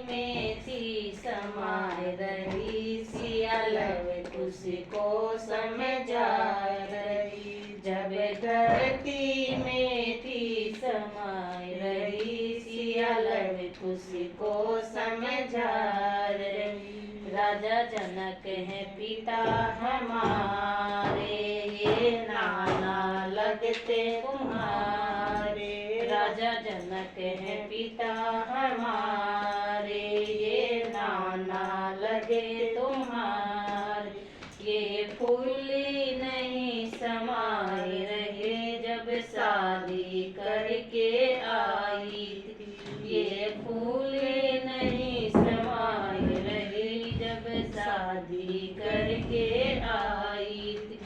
में थी समाये रही, सिया लव उसको समझा रही। जब धरती में थी समाये रही, सिया लव उसको समझा रही। राजा जनक है पिता हमारे, ये नाना लगते तुम्हारे। राजा जनक है पिता हमारे, ये नाना लगे तुम्हारे। ये फूली नहीं समाये रहे, जब शादी करके आई थी। ये फूली नहीं समाये रहे, जब शादी करके आई थी।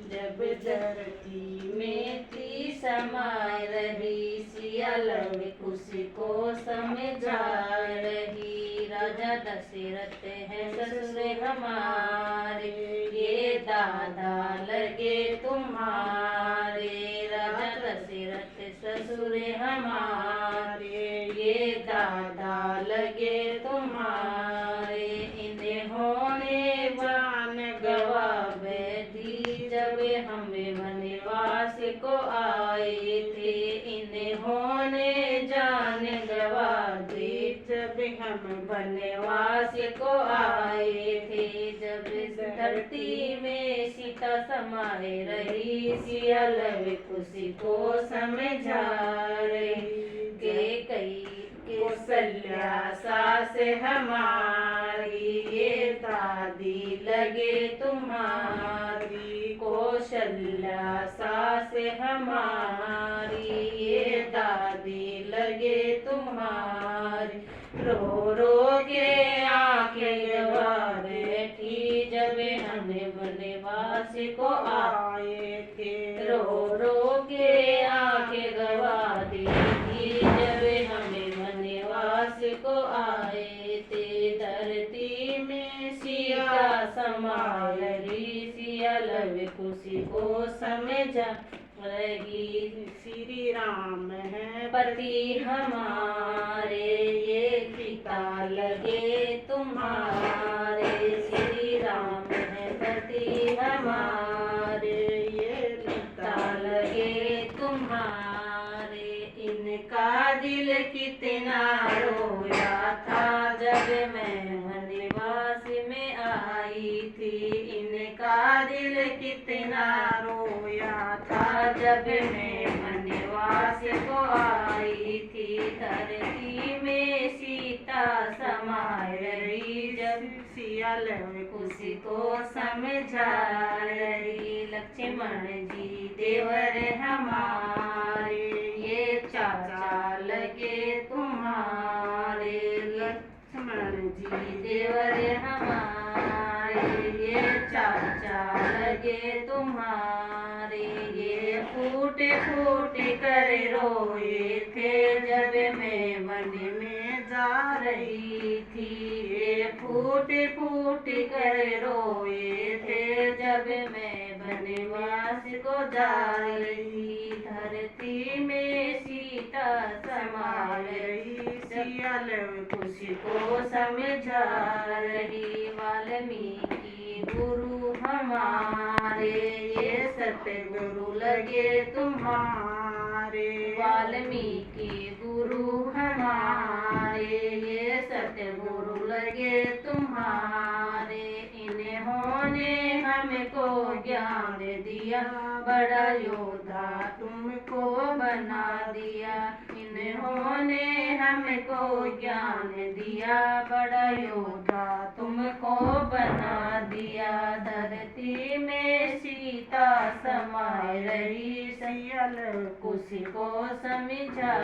जब धरती में थी समाये रही, सिया लव उसको समझा रही। राजा दशरथ है ससुर हमारे, ये दादा लगे तुम्हारे। राजा दशरथ ससुर हमारे, ये दादा लगे तुम्हारे। इन्होंने जान गवा बैठी, जब हम वनवास को आए थे। इन्होंने जान गवा दी, जब हम वनवास को आए थे। जब धरती में सीता समाये रही, सिया लव उसको समझा रही। कौशल्या सास हमारी, ये दादी लगे तुम्हारी। कौशल्या सास हमारी, ये दादी लगे तुम्हारी। रो रो के आंखें गवा बैठी, जब हम वनवास को आए थे। रो रो के आंखें गवा दी थी, जब हम वनवास को आए थे। धरती में सीता समाये रही, सिया लव उसको समझा रही। श्री राम है पति हमारे, ये पिता लगे तुम्हारे। श्री राम है पति हमारे, ये पिता लगे तुम्हारे। इनका दिल कितना रोया था, जब मैं वनवास में आई थी। इनका दिल कितना रोया था, जब मैं वनवास को आई थी। धरती में सीता समाये रही, जब सिया लव उसको समझा रही। लक्ष्मण जी देवर हमारे, ये चाचा लगे तुम्हारे। लक्ष्मण जी देवर हमारे, ये चाचा लगे तुम्हारे। ये फूट फूट कर रोए थे, जब मैं वन में जा रही थी। ये फूट फूट कर रोए थे, जब मैं वनवास को जा रही। धरती में सीता समाये रही, सिया लव उसको समझा रही। वाल्मीकि गुरु हमारे, ये सतगुरु लगे तुम्हारे। वाल्मीकि गुरु हमारे, ये सतगुरु लगे तुम्हारे। इन्होंने हमको ज्ञान दिया, बड़ा योद्धा तुमको बना दिया। इन्होंने हमको ज्ञान दिया, बड़ा योद्धा तुमको बना दिया। धरती में सीता समाये रही, सिया लव उसको समझा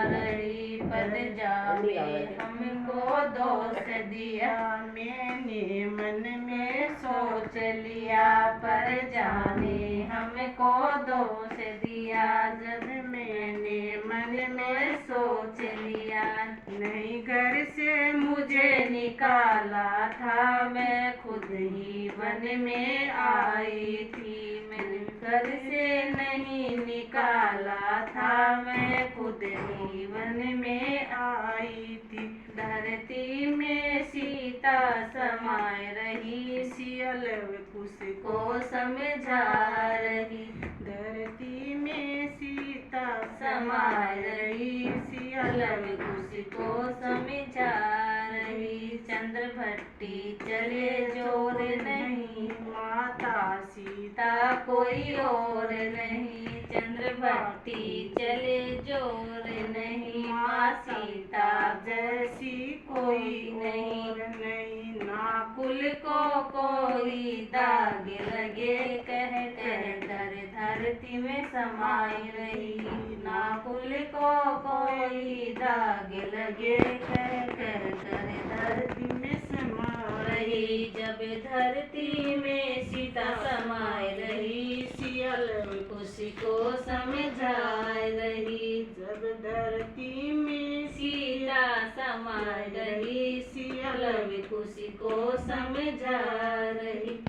रही। प्रजा में हमको दोष दिया, मैंने मन में सोच लिया। प्रजा ने हमको दोष दिया, जब मैंने मन में सोच लिया। नहीं घर से मुझे निकाला था, मैं खुद ही वन में आई थी। मैंने घर से नहीं निकाला था, मैं खुद ही वन में आई थी। धरती में सीता समाय रही, सिया लव कुश को समझा रही। धरती में सीता समाय रही, सिया लव कुश को समझा रही। चंद्र भट्टी चले जोर नहीं, माता सीता सीता कोई और नहीं। चंद्र भट्टी चले जोर नहीं, माँ सीता जैसी कोई नहीं। और नहीं। ना कुल को कोई दाग लगे, कह कह कर धरती में समाई रही। ना कुल को कोई दाग लगे, कह कह कर धरती में समा रही। जब धरती में सीता समाय रही, सिया लव उसी को समझाए रही। जब धरती में सीता समाय रही, सिया लव उसी को समझा रही।